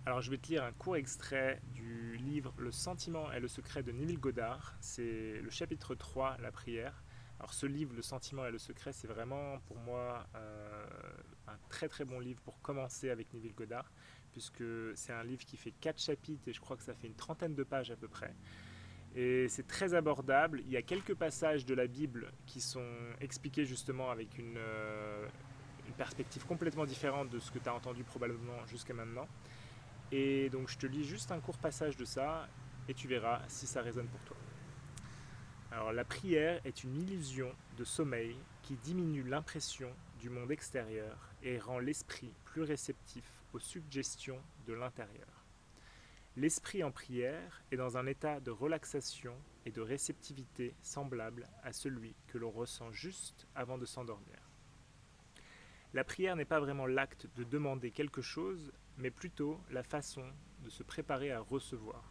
Alors je vais te lire un court extrait du livre Le sentiment et le secret de Neville Goddard. C'est le chapitre 3, la prière. Alors ce livre, Le sentiment et le secret, c'est vraiment pour moi un très très bon livre pour commencer avec Neville Goddard, puisque c'est un livre qui fait 4 chapitres et je crois que ça fait une trentaine de pages à peu près. Et c'est très abordable. Il y a quelques passages de la Bible qui sont expliqués justement avec une perspective complètement différente de ce que tu as entendu probablement jusqu'à maintenant. Et donc je te lis juste un court passage de ça et tu verras si ça résonne pour toi. Alors la prière est une illusion de sommeil qui diminue l'impression du monde extérieur et rend l'esprit plus réceptif aux suggestions de l'intérieur. L'esprit en prière est dans un état de relaxation et de réceptivité semblable à celui que l'on ressent juste avant de s'endormir. La prière n'est pas vraiment l'acte de demander quelque chose, mais plutôt la façon de se préparer à recevoir.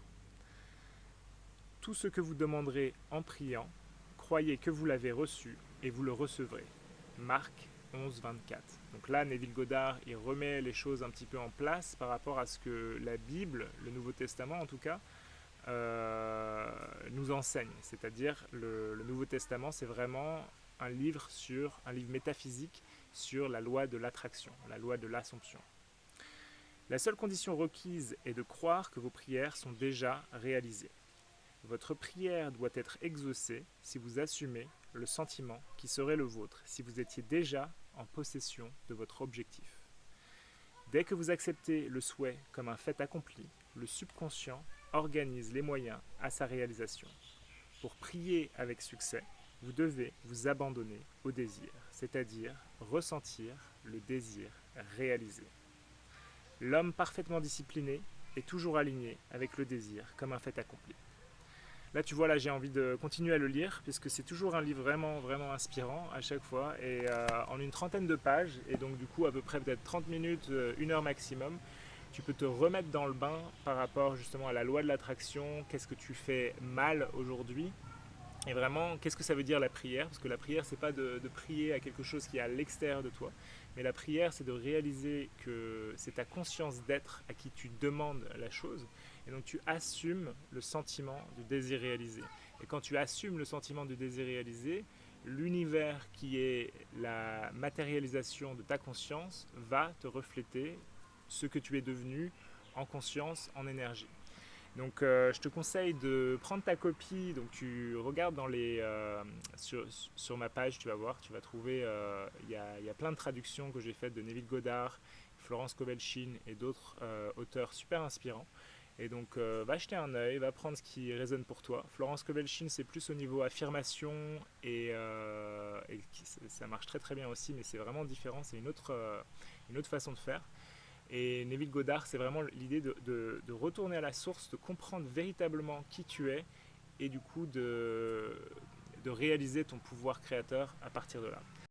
Tout ce que vous demanderez en priant, croyez que vous l'avez reçu et vous le recevrez. Marc 11, 24. Donc là, Neville Goddard, il remet les choses un petit peu en place par rapport à ce que la Bible, le Nouveau Testament en tout cas, nous enseigne. C'est-à-dire le Nouveau Testament, c'est vraiment un livre métaphysique sur la loi de l'attraction, la loi de l'assomption. La seule condition requise est de croire que vos prières sont déjà réalisées. Votre prière doit être exaucée si vous assumez le sentiment qui serait le vôtre si vous étiez déjà en possession de votre objectif. Dès que vous acceptez le souhait comme un fait accompli, le subconscient organise les moyens à sa réalisation. Pour prier avec succès, vous devez vous abandonner au désir, c'est-à-dire ressentir le désir réalisé. L'homme parfaitement discipliné est toujours aligné avec le désir comme un fait accompli. Là, tu vois, là, j'ai envie de continuer à le lire, puisque c'est toujours un livre vraiment, vraiment inspirant à chaque fois, et en une trentaine de pages, et donc du coup, à peu près peut-être 30 minutes, 1 heure maximum, tu peux te remettre dans le bain par rapport justement à la loi de l'attraction, qu'est-ce que tu fais mal aujourd'hui, et vraiment, qu'est-ce que ça veut dire la prière? Parce que la prière, c'est pas de prier à quelque chose qui est à l'extérieur de toi, mais la prière, c'est de réaliser que c'est ta conscience d'être à qui tu demandes la chose, et donc tu assumes le sentiment du désir réalisé. Et quand tu assumes le sentiment du désir réalisé, l'univers qui est la matérialisation de ta conscience va te refléter ce que tu es devenu en conscience, en énergie. Donc je te conseille de prendre ta copie, donc tu regardes sur ma page, tu vas voir, tu vas trouver, il y a plein de traductions que j'ai faites de Neville Goddard, Florence Kowalczyk et d'autres auteurs super inspirants. Et donc va jeter un œil, va prendre ce qui résonne pour toi. Florence Kowalczyk, c'est plus au niveau affirmation et ça marche très très bien aussi, mais c'est vraiment différent, c'est une autre façon de faire. Et Neville Goddard, c'est vraiment l'idée de retourner à la source, de comprendre véritablement qui tu es et du coup de réaliser ton pouvoir créateur à partir de là.